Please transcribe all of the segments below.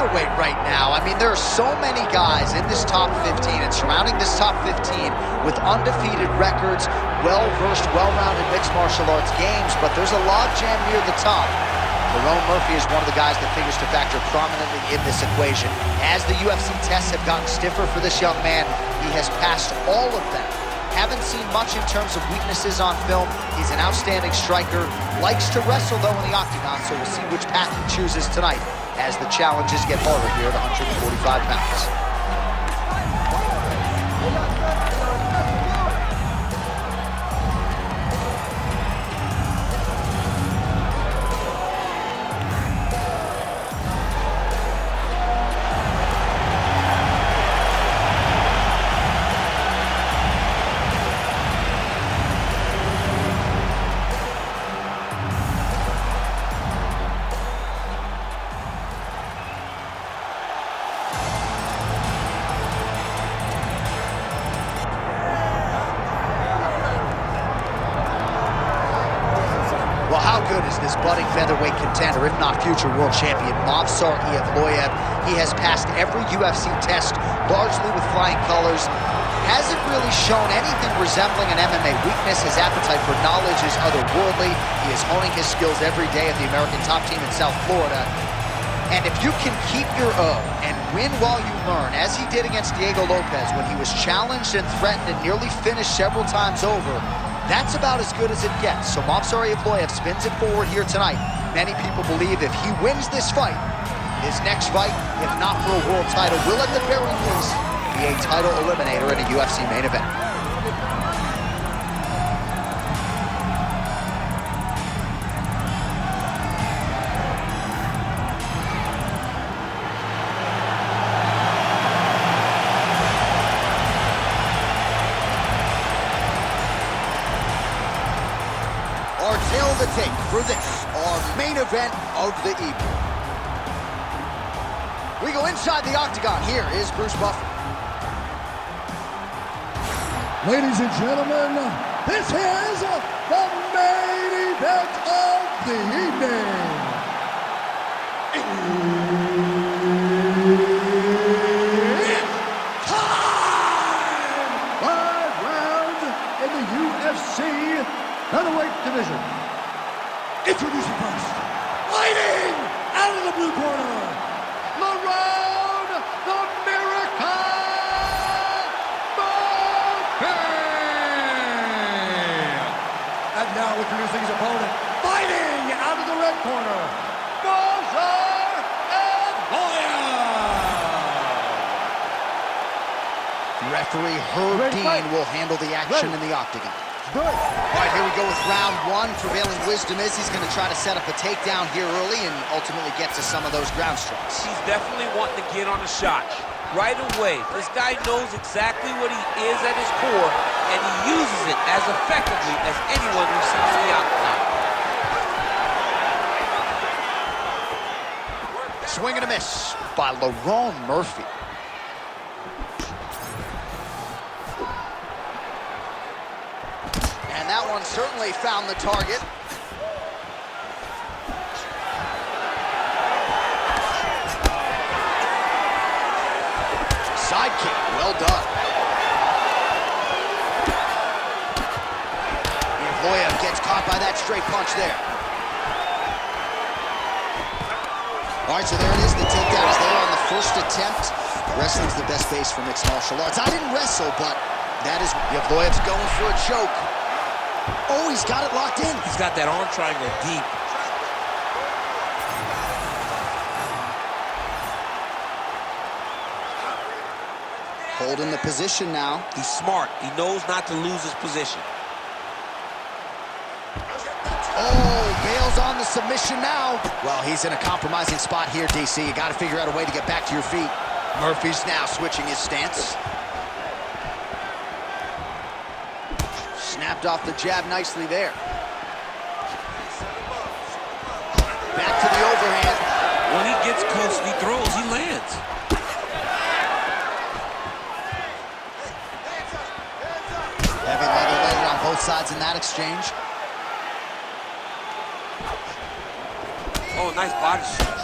featherweight right now. I mean, there are so many guys in this top 15 and surrounding this top 15 with undefeated records, well-versed, well-rounded mixed martial arts games, but there's a logjam near the top. LeroneMurphy is one of the guys that figures to factor prominently in this equation. As the UFC tests have gotten stiffer for this young man, he has passed all of them. Haven't seen much in terms of weaknesses on film. He's an outstanding striker, likes to wrestle though in the octagon, so we'll see which path he chooses tonight as the challenges get harder here at 145 pounds. Well, how good is this budding featherweight contender, if not future world champion, Movsar Evloev? He has passed every UFC test, largely with flying colors. Hasn't really shown anything resembling an MMA weakness. His appetite for knowledge is otherworldly. He is honing his skills every day at the American top team in South Florida. And if you can keep your O and win while you learn, as he did against Diego Lopez when he was challenged and threatened and nearly finished several times over, that's about as good as it gets. So Movsar Evloev spins it forward here tonight. Many people believe if he wins this fight, his next fight, if not for a world title, will at the very least be a title eliminator in a UFC main event. Our tail of the tape for this, our main event of the evening. We go inside the octagon. Here is Bruce Buffer. Ladies and gentlemen, this is the main event of the evening. It's time! 5 rounds in the UFC Featherweight division. Introducing first, fighting out of the blue corner, Lerone, the Miracle Murphy! And now introducing his opponent, fighting out of the red corner, Movsar Evloev! Referee Herb Dean will handle the action in the octagon. All right, here we go with round one. Prevailing wisdom is he's going to try to set up a takedown here early and ultimately get to some of those ground strikes. He's definitely wanting to get on a shot right away. This guy knows exactly what he is at his core, and he uses it as effectively as anyone we've seen on the outside. Swing and a miss by LeroneMurphy. And that one certainly found the target. Side kick, well done. Evloev gets caught by that straight punch there. All right, so there it is. The takedown is there on the first attempt. Wrestling's the best base for mixed martial arts. I didn't wrestle, but that is Evloev's going for a choke. Oh, he's got it locked in. He's got that arm triangle deep. Holding the position now. He's smart. He knows not to lose his position. Oh, bails on the submission now. Well, he's in a compromising spot here, DC. You got to figure out a way to get back to your feet. Murphy's now switching his stance. Snapped off the jab nicely there. Back to the overhand. When he gets close and he throws, he lands. Heavy leather on both sides in that exchange. Oh, nice body shot.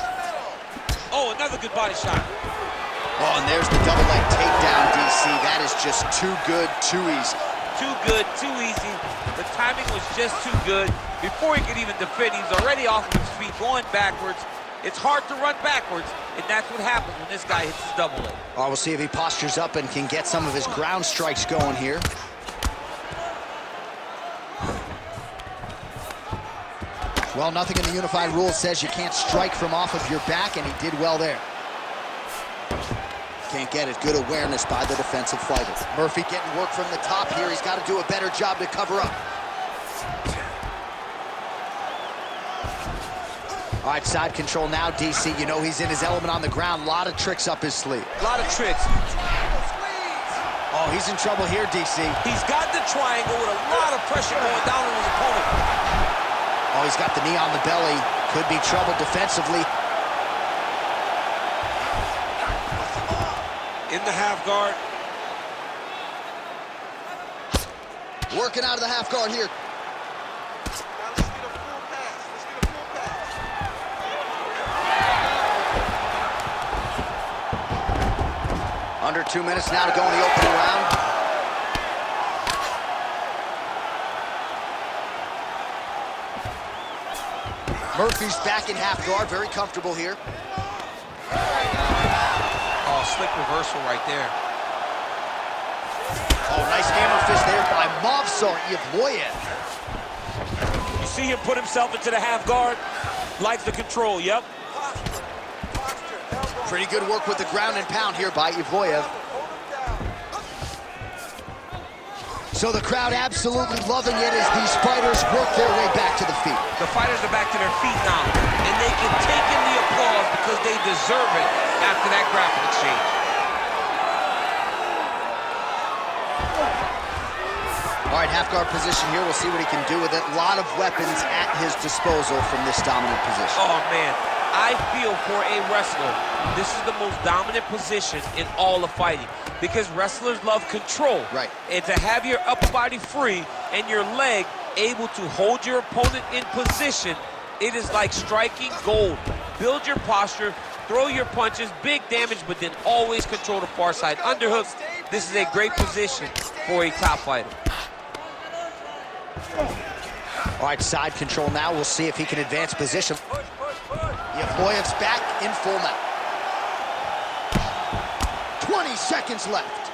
Oh, another good body shot. Oh, and there's the double leg takedown, DC. That is just too good, too easy. Too good, too easy. The timing was just too good. Before he could even defend, he's already off of his feet, going backwards. It's hard to run backwards, and that's what happens when this guy hits his double leg. Oh, we'll see if he postures up and can get some of his ground strikes going here. Well, nothing in the unified rules says you can't strike from off of your back, and he did well there. Can't get it. Good awareness by the defensive fighter. Murphy getting work from the top here. He's got to do a better job to cover up. All right, side control now, DC. You know he's in his element on the ground. A lot of tricks up his sleeve. A lot of tricks. Oh, he's in trouble here, DC. He's got the triangle with a lot of pressure going down on his opponent. Oh, he's got the knee on the belly. Could be trouble defensively. In the half guard. Working out of the half guard here. Under 2 minutes now to go in the opening round. Murphy's back in half guard, very comfortable here. Oh, slick reversal right there. Oh, nice hammer fist there by Movsar Evloev. You see him put himself into the half guard? Likes the control, yep. Pretty good work with the ground and pound here by Evloev. So the crowd absolutely loving it as these fighters work their way back to the feet. The fighters are back to their feet now, and they can take in the applause because they deserve it after that grappling exchange. All right, half guard position here. We'll see what he can do with it. A lot of weapons at his disposal from this dominant position. Oh, man. I feel for a wrestler, this is the most dominant position in all of fighting because wrestlers love control. Right. And to have your upper body free and your leg able to hold your opponent in position, it is like striking gold. Build your posture, throw your punches, big damage, but then always control the far side. Underhook, this is a great position for a top fighter. All right, side control now. We'll see if he can advance position. Evloev's back in full mount. 20 seconds left.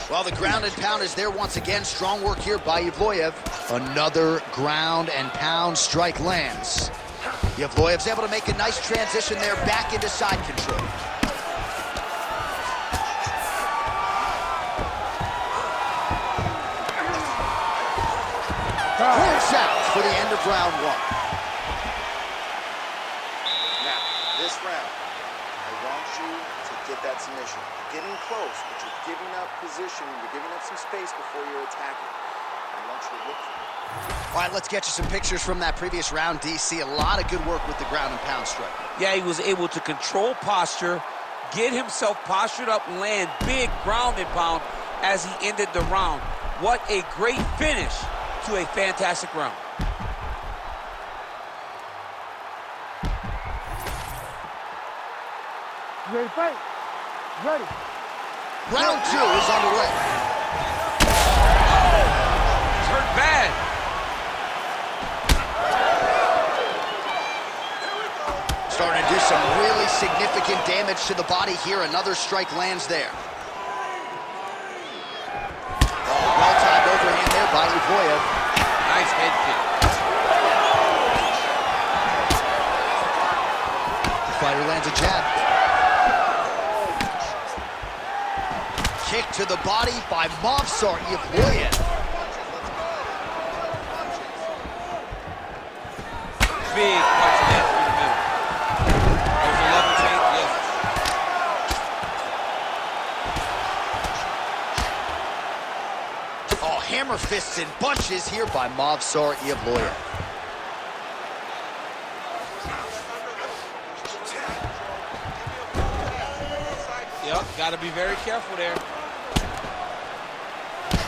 Well, the ground and pound is there once again. Strong work here by Evloev. Another ground and pound strike lands. Evloev's able to make a nice transition there back into side control. Points out for the end of round one. Now, this round, I want you to get that submission. You're getting close, but you're giving up position. You're giving up some space before you're attacking. I want you to look for it. All right, let's get you some pictures from that previous round, DC. A lot of good work with the ground and pound strike. Yeah, he was able to control posture, get himself postured up, land big ground and pound as he ended the round. What a great finish to a fantastic round. You ready to fight? Ready. Round two is underway. He's hurt bad. Starting to do some really significant damage to the body here. Another strike lands there. Well-timed overhand there by Evloev. Nice head kick. The fighter lands a jab. Kick to the body by Movsar Evloev. Big punch lands through the middle. There's a level change, yes. Oh, hammer fists and bunches here by Movsar Evloev. Yep, got to be very careful there.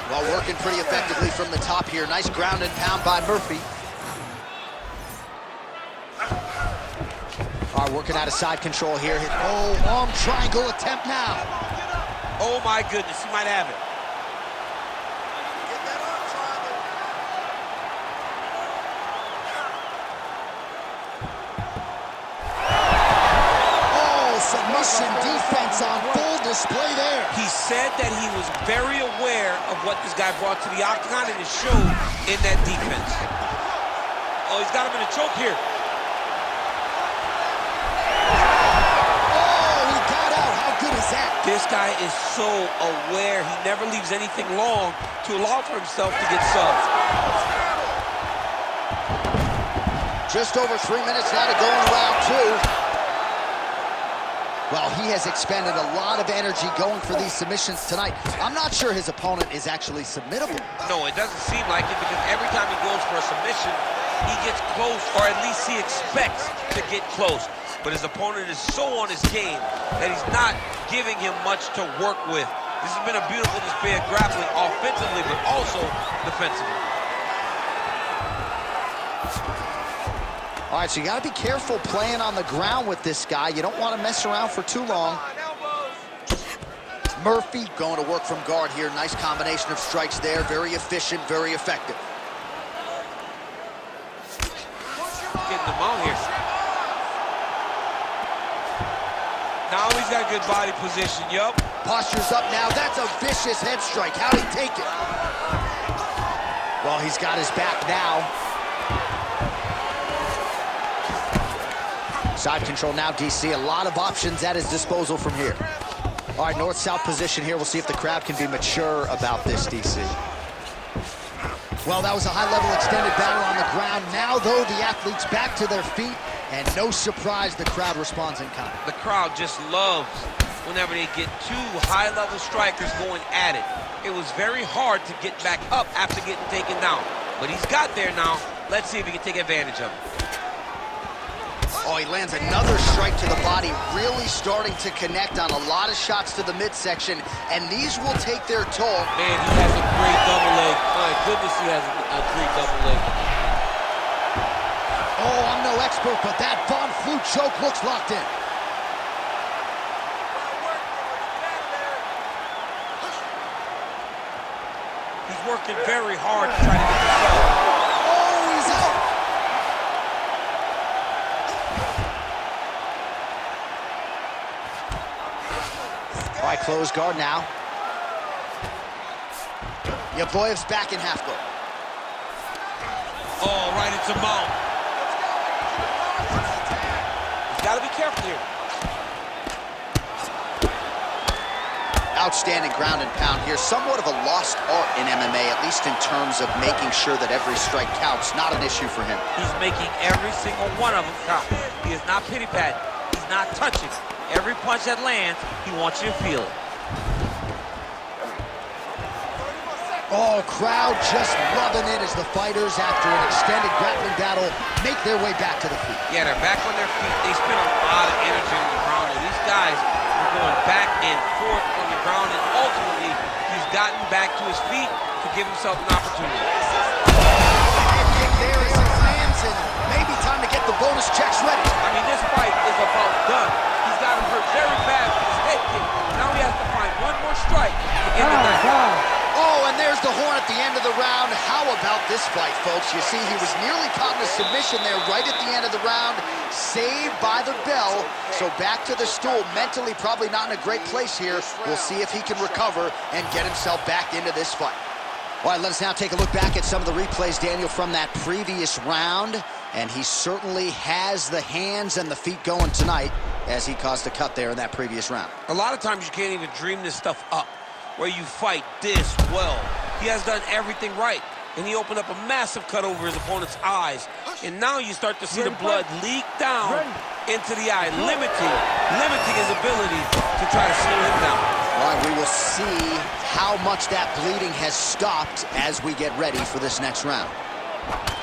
Well, working pretty effectively from the top here. Nice ground and pound by Murphy. All right, working out of side control here. Oh, arm triangle attempt now. Oh my goodness, he might have it. Oh, submission defense on full display there. He said that he was very aware of what this guy brought to the octagon, and it showed in that defense. Oh, he's got him in a choke here. This guy is so aware. He never leaves anything long to allow for himself to get subbed. Just over 3 minutes now to go in round 2. Well, he has expended a lot of energy going for these submissions tonight. I'm not sure his opponent is actually submittable. No, it doesn't seem like it, because every time he goes for a submission, he gets close, or at least he expects to get close. But his opponent is so on his game that he's not giving him much to work with. This has been a beautiful display of grappling offensively, but also defensively. All right, so you got to be careful playing on the ground with this guy. You don't want to mess around for too long. Murphy going to work from guard here. Nice combination of strikes there. Very efficient, very effective. Getting them out here. Now he's got good body position, yup. Posture's up now. That's a vicious head strike. How'd he take it? Well, he's got his back now. Side control now, DC. A lot of options at his disposal from here. All right, north-south position here. We'll see if the crowd can be mature about this, DC. Well, that was a high-level extended battle on the ground. Now, though, the athletes back to their feet. And no surprise, the crowd responds in kind. The crowd just loves whenever they get two high-level strikers going at it. It was very hard to get back up after getting taken down. But he's got there now. Let's see if he can take advantage of it. Oh, he lands another strike to the body, really starting to connect on a lot of shots to the midsection, and these will take their toll. Man, he has a great double leg. My goodness, he has a great double leg. Oh, I'm no expert, but that Von Flue choke looks locked in. He's working very hard to try to get this out. Oh, he's out. All right, close guard now. Evloev's back in half guard. Oh, right into mount. Got to be careful here. Outstanding ground and pound here. Somewhat of a lost art in MMA, at least in terms of making sure that every strike counts. Not an issue for him. He's making every single one of them count. He is not pity-patting. He's not touching. Every punch that lands, he wants you to feel it. Oh, crowd just loving it as the fighters, after an extended grappling battle, make their way back to the feet. Yeah, they're back on their feet. They spend a lot of energy on the ground. And these guys are going back and forth on the ground, and ultimately, he's gotten back to his feet to give himself an opportunity. Kick there as he lands, and maybe time to get the bonus checks ready. I mean, this fight is about done. He's got him hurt very bad with his head kick. Now he has to find one more strike to end the night. Oh, and there's the horn at the end of the round. How about this fight, folks? You see, he was nearly caught in a submission there right at the end of the round. Saved by the bell. So back to the stool. Mentally probably not in a great place here. We'll see if he can recover and get himself back into this fight. All right, let us now take a look back at some of the replays, Daniel, from that previous round. And he certainly has the hands and the feet going tonight, as he caused a cut there in that previous round. A lot of times you can't even dream this stuff up, where you fight this well. He has done everything right, and he opened up a massive cut over his opponent's eyes. And now you start to see the blood leak down into the eye, limiting his ability to try to slow him down. All right, we will see how much that bleeding has stopped as we get ready for this next round.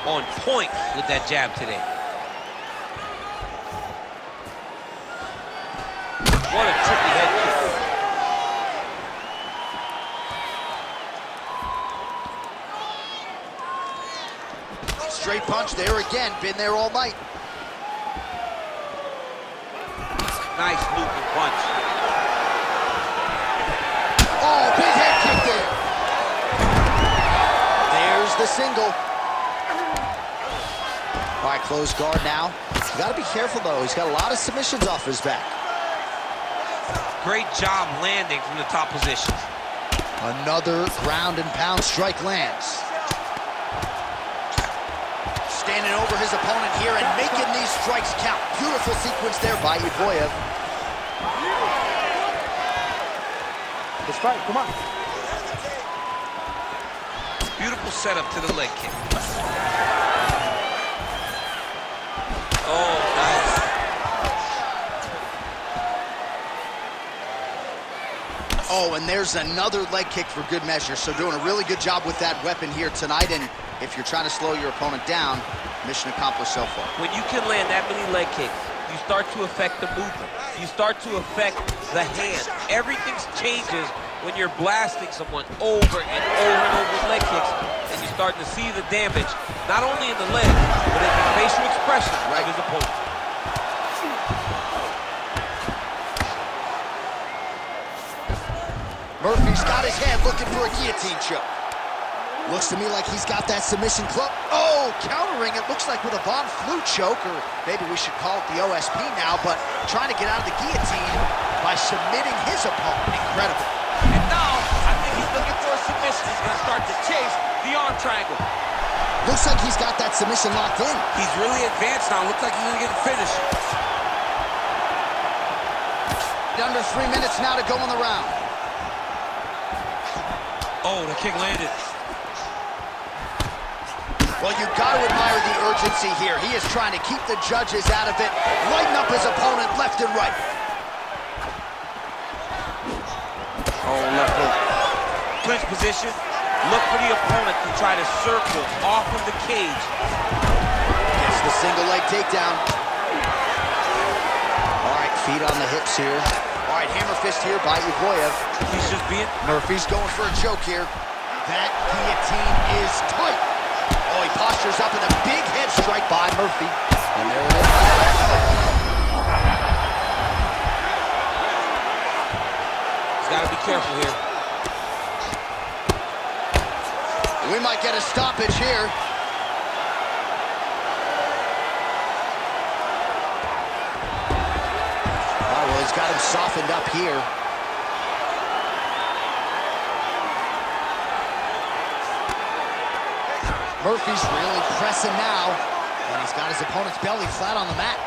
On point with that jab today. What a tricky head kick. Straight punch there again, been there all night. Nice looping punch. Oh, big head kick there. There's the single. All right, closed guard now. You gotta be careful though. He's got a lot of submissions off his back. Great job landing from the top position. Another ground and pound strike lands. Standing over his opponent here and making these strikes count. Beautiful sequence there by Evloev. Let's fight, come on. Beautiful setup to the leg kick. Oh, nice. Oh, and there's another leg kick for good measure. So doing a really good job with that weapon here tonight. And if you're trying to slow your opponent down, mission accomplished so far. When you can land that many leg kicks, you start to affect the movement. You start to affect the hand. Everything changes when you're blasting someone over and over and over with leg kicks, and you start to see the damage, not only in the leg, but in the facial expression of his opponent. Murphy's got his hand looking for a guillotine choke. Looks to me like he's got that submission club. Oh, countering it looks like with a Von Flue choke, or maybe we should call it the OSP now, but trying to get out of the guillotine by submitting his opponent. Incredible. And now, I think he's looking for a submission. He's going to start to chase the arm triangle. Looks like he's got that submission locked in. He's really advanced now. Looks like he's going to get the finish. Under 3 minutes now to go in the round. Oh, the kick landed. Well, you've got to admire the urgency here. He is trying to keep the judges out of it, lighten up his opponent left and right. Oh, left hook. Clinch position. Look for the opponent to try to circle off of the cage. Gets the single leg takedown. All right, feet on the hips here. All right, hammer fist here by Evloev. He's just being... Murphy's going for a choke here. That guillotine is tight. Oh, he postures up in a big head strike by Murphy. And there it is. He's got to be careful here. We might get a stoppage here. Oh, well, he's got him softened up here. Murphy's really pressing now, and he's got his opponent's belly flat on the mat.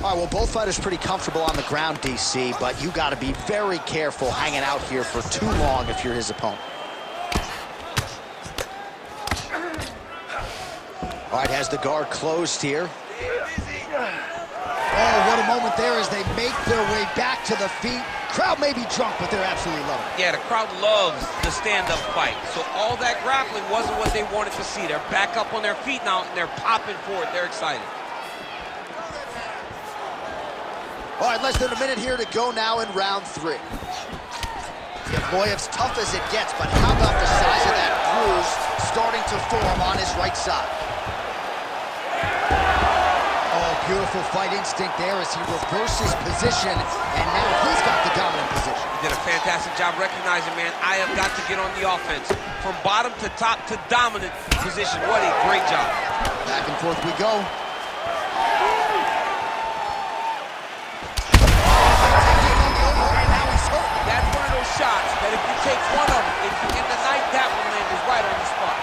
All right, well, both fighters pretty comfortable on the ground, DC, but you got to be very careful hanging out here for too long if you're his opponent. All right, has the guard closed here. Oh, what a moment there as they make their way back to the feet. Crowd may be drunk, but they're absolutely loving it. Yeah, the crowd loves the stand-up fight. So all that grappling wasn't what they wanted to see. They're back up on their feet now, and they're popping forward. They're excited. All right, less than a minute here to go now in round 3. Evloev's tough as it gets, but how about the size of that bruise starting to form on his right side? Beautiful fight instinct there as he reverses position, and now he's got the dominant position. He did a fantastic job recognizing, man, I have got to get on the offense. From bottom to top to dominant position. What a great job. Back and forth we go. That's one of those shots that if you take one of them, if you end the night, that one lands right on the spot.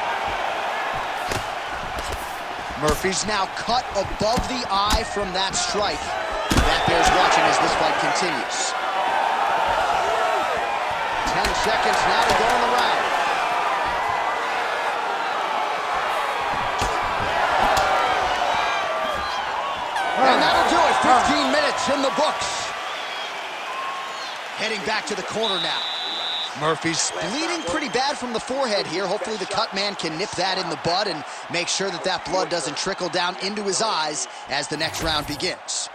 Murphy's now cut above the eye from that strike. That bears watching as this fight continues. 10 seconds now to go in the round. And that'll do it. 15 minutes in the books. Heading back to the corner now. Murphy's bleeding pretty bad from the forehead here. Hopefully the cut man can nip that in the bud and make sure that that blood doesn't trickle down into his eyes as the next round begins.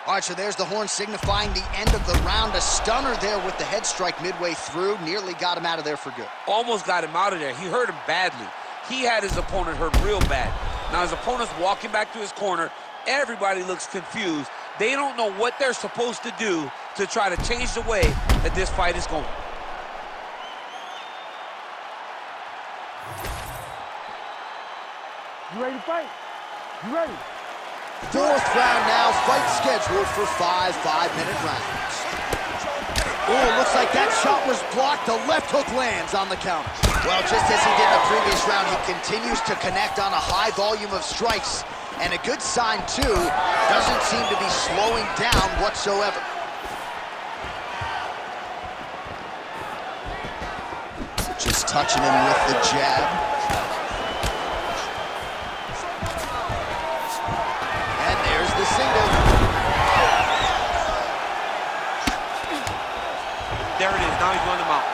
All right, so there's the horn signifying the end of the round. A stunner there with the head strike midway through. Nearly got him out of there for good. Almost got him out of there. He hurt him badly. He had his opponent hurt real bad. Now his opponent's walking back to his corner. Everybody looks confused. They don't know what they're supposed to do to try to change the way that this fight is going. You ready to fight? You ready? Fourth round now, fight scheduled for 5 5-minute rounds. Oh, looks like that shot was blocked. The left hook lands on the counter. Well, just as he did in the previous round, he continues to connect on a high volume of strikes. And a good sign, too, doesn't seem to be slowing down whatsoever. Just touching him with the jab. And there's the single. There it is. Now he's going to mount.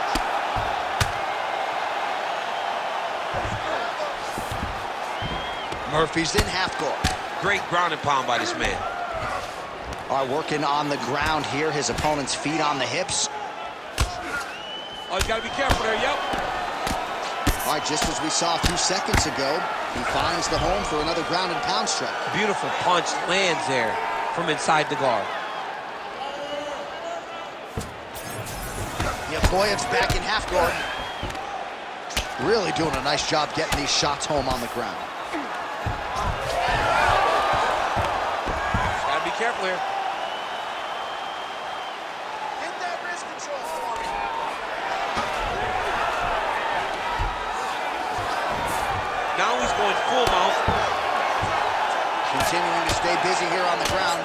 Murphy's in half guard. Great ground and pound by this man. All right, working on the ground here. His opponent's feet on the hips. Oh, he's got to be careful there. Yep. All right, just as we saw a few seconds ago, he finds the home for another ground and pound strike. Beautiful punch lands there from inside the guard. Evloev's back in half guard. Really doing a nice job getting these shots home on the ground. Gotta be careful here. Get that wrist control for me. Now he's going full mount. Continuing to stay busy here on the ground.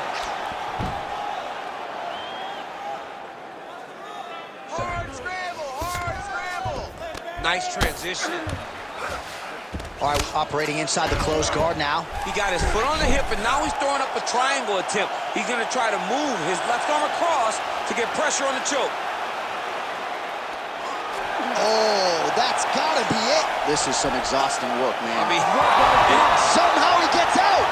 Hard scramble, hard scramble. Nice transition. All right, operating inside the closed guard now. He got his foot on the hip, and now he's throwing up a triangle attempt. He's going to try to move his left arm across to get pressure on the choke. Oh, that's gotta be it. This is some exhausting work, man. I mean, Somehow he gets out.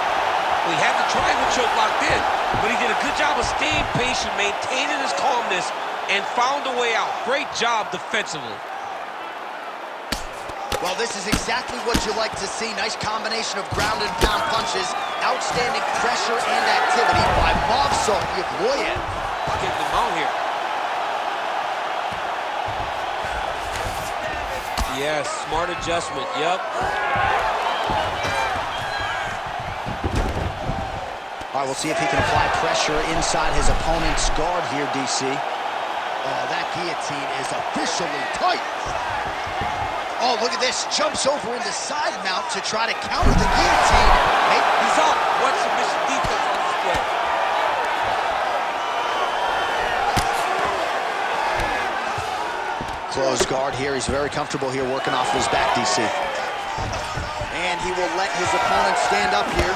he had the triangle choke locked in, but he did a good job of staying patient, maintaining his calmness, and found a way out. Great job defensively. Well, this is exactly what you like to see. Nice combination of ground and pound punches. Outstanding pressure and activity by Movsar Evloev. Getting him out here. Yes, smart adjustment. Yep. All right, we'll see if he can apply pressure inside his opponent's guard here, DC. Oh, that guillotine is officially tight. Oh, look at this. Jumps over into side mount to try to counter the guillotine. Hey, He's up. What submission defense on display. closed guard here. He's very comfortable here working off his back, DC. And he will let his opponent stand up here.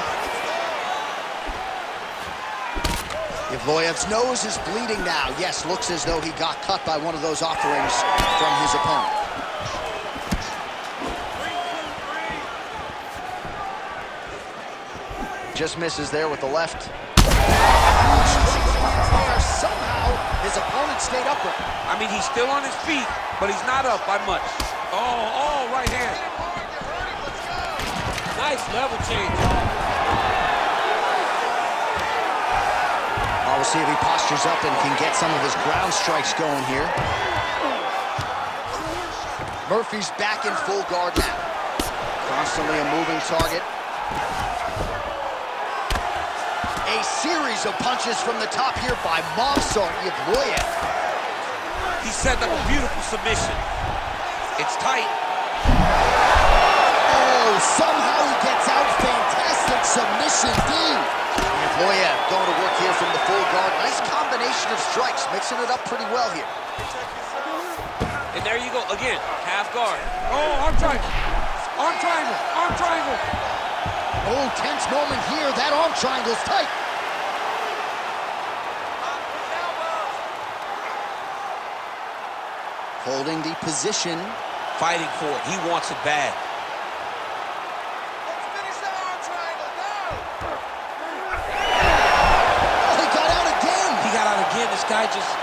Evloev's nose is bleeding now. Yes, looks as though he got cut by one of those offerings from his opponent. Just misses there with the left. Somehow, his opponent stayed upright. I mean, he's still on his feet, but he's not up by much. Oh, right hand. Nice level change. We'll see if he postures up and can get some of his ground strikes going here. Murphy's back in full guard now. Constantly a moving target. A series of punches from the top here by Movsar Evloev. He set up a beautiful submission. It's tight. Oh, somehow he gets out. Fantastic submission, D. Evloev going to work here from the full guard. Nice combination of strikes, mixing it up pretty well here. And there you go, again, half guard. Oh, arm triangle. Arm triangle, arm triangle. Oh, tense moment here. That arm triangle's tight. Holding the position. Fighting for it. He wants it bad. Let's finish that arm triangle, go! Oh, he got again, this guy just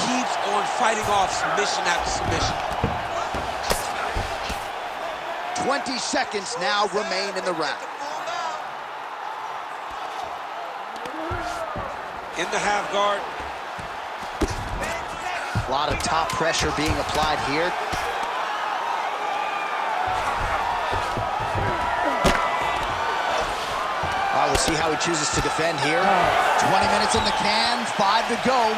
keeps on fighting off submission after submission. 20 seconds now remain in the round. In the half guard. A lot of top pressure being applied here. All right, we'll see how he chooses to defend here. 20 minutes in the can, 5 to go.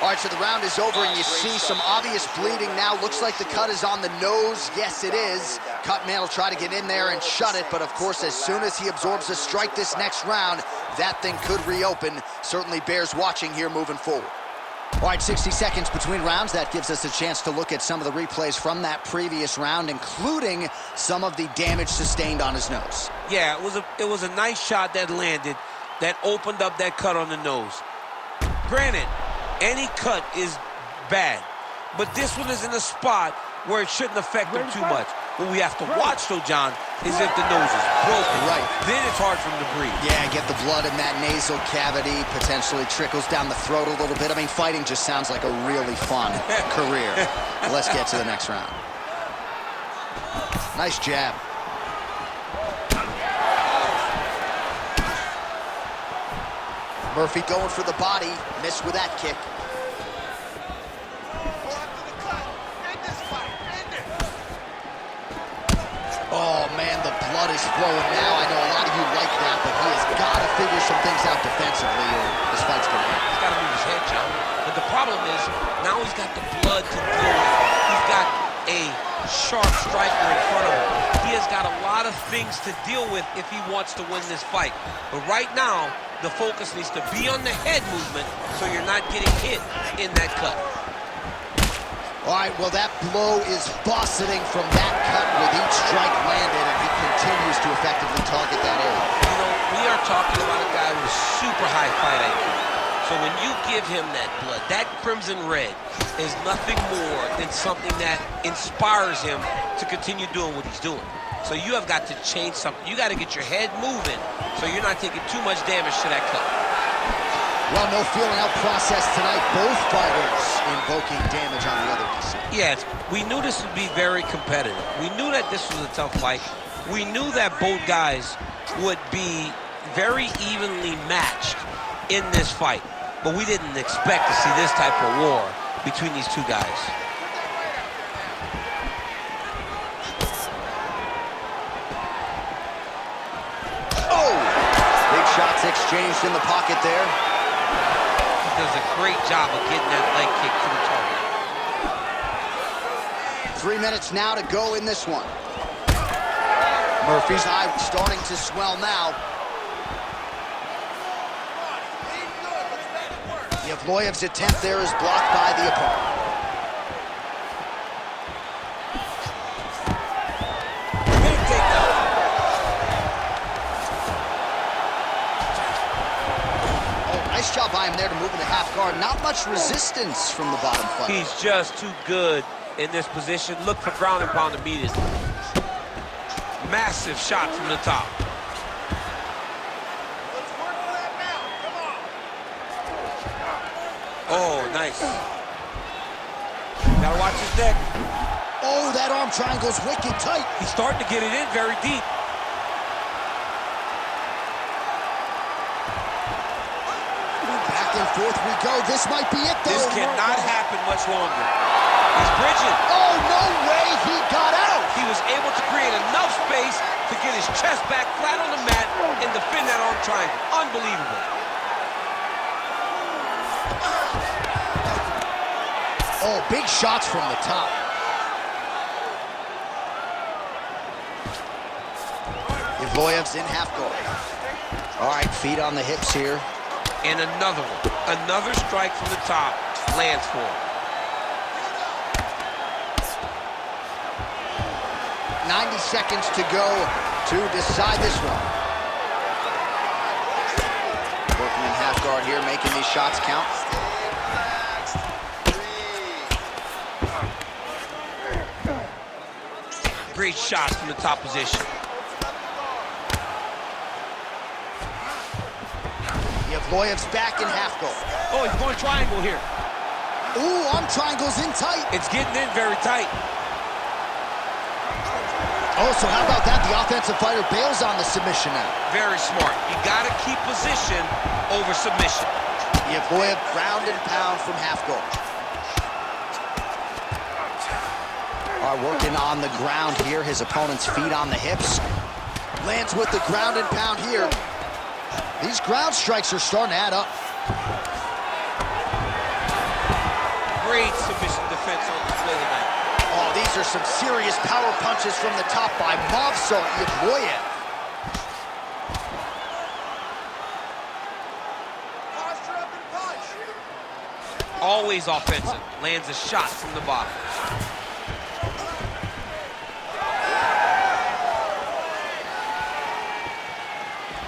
All right, so the round is over, and you see some obvious bleeding now. Looks like the cut is on the nose. Yes, it is. Cutman will try to get in there and shut it, but of course, as soon as he absorbs a strike this next round, that thing could reopen. Certainly bears watching here moving forward. All right, 60 seconds between rounds. That gives us a chance to look at some of the replays from that previous round, including some of the damage sustained on his nose. Yeah, it was a nice shot that landed, that opened up that cut on the nose. Granted, any cut is bad, but this one is in a spot where it shouldn't affect him too much. What we have to watch, though, John, is if the nose is broken. Right. Then it's hard for him to breathe. Yeah, get the blood in that nasal cavity, potentially trickles down the throat a little bit. I mean, fighting just sounds like a really fun career. Let's get to the next round. Nice jab. Murphy going for the body, missed with that kick. Oh, man, the blood is flowing now. I know a lot of you like that, but he has got to figure some things out defensively, or this fight's going to end. He's got to move his head, John. But the problem is, now he's got the blood to deal with. He's got a sharp striker in front of him. He has got a lot of things to deal with if he wants to win this fight. But right now, the focus needs to be on the head movement so you're not getting hit in that cut. All right, well, that blow is buffeting from that cut with each strike landed, and he continues to effectively target that area. You know, we are talking about a guy with super high fight IQ. So when you give him that blood, that crimson red is nothing more than something that inspires him to continue doing what he's doing. So you have got to change something. You got to get your head moving so you're not taking too much damage to that cut. Well, no feeling out process tonight. Both fighters invoking damage on the other. Yes, we knew this would be very competitive. We knew that this was a tough fight. We knew that both guys would be very evenly matched in this fight. But we didn't expect to see this type of war between these two guys. Oh! Big shots exchanged in the pocket there. He does a great job of getting that leg kick to the target. 3 minutes now to go in this one. Murphy's eye starting to swell now. Evloev's attempt there is blocked by the opponent. Big takedown. Oh, nice job by him there to move into half guard. Not much resistance from the bottom fighter. He's just too good in this position. Look for ground and pound immediately. Massive shot from the top. Oh, nice. Gotta watch his neck. Oh, that arm triangle's wicked tight. He's starting to get it in very deep. Back and forth we go. This might be it, though. This cannot happen much longer. He's bridging. Oh, no way he got out. He was able to create enough space to get his chest back flat on the mat and defend that arm triangle. Unbelievable. Oh, big shots from the top. Evloev's in half guard. All right, feet on the hips here. And another one. Another strike from the top lands for him. 90 seconds to go to decide this one. Working in half guard here, making these shots count. Great shots from the top position. Evloev's back in half guard. Oh, he's going triangle here. Ooh, arm triangle's in tight. It's getting in very tight. Oh, so how about that? The offensive fighter bails on the submission now. Very smart. You got to keep position over submission. Evloev ground and pound from half guard. Are working on the ground here. His opponent's feet on the hips. Lands with the ground and pound here. These ground strikes are starting to add up. Great submission defense on display tonight. Oh, these are some serious power punches from the top by Movsar Evloev. Posture up and punch. Always offensive. Lands a shot from the bottom.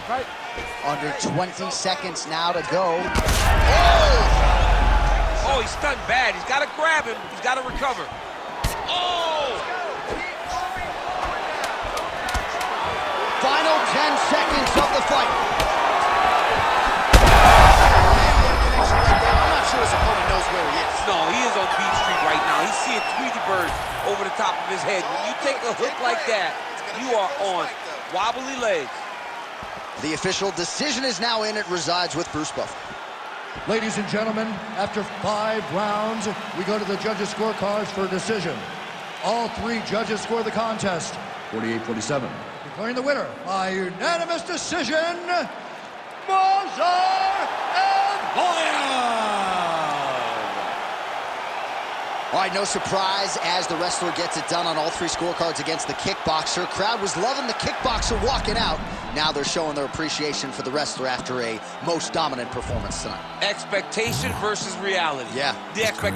Right. Under 20 seconds now to go. Oh, he's stunned bad. He's got to grab him. He's got to recover. Oh! Final 10 seconds of the fight. I'm not sure his opponent knows where he is. No, he is on Beat Street right now. He's seeing Tweety Bird over the top of his head. When you take a hook like that, you are on wobbly legs. The official decision is now in. It resides with Bruce Buffer. Ladies and gentlemen, after 5 rounds, we go to the judges' scorecards for a decision. All 3 judges score the contest, 48-47. Declaring the winner by unanimous decision, Movsar Evloev! All right, no surprise as the wrestler gets it done on all 3 scorecards against the kickboxer. Crowd was loving the kickboxer walking out. Now they're showing their appreciation for the wrestler after a most dominant performance tonight. Expectation versus reality. Yeah. The expectation.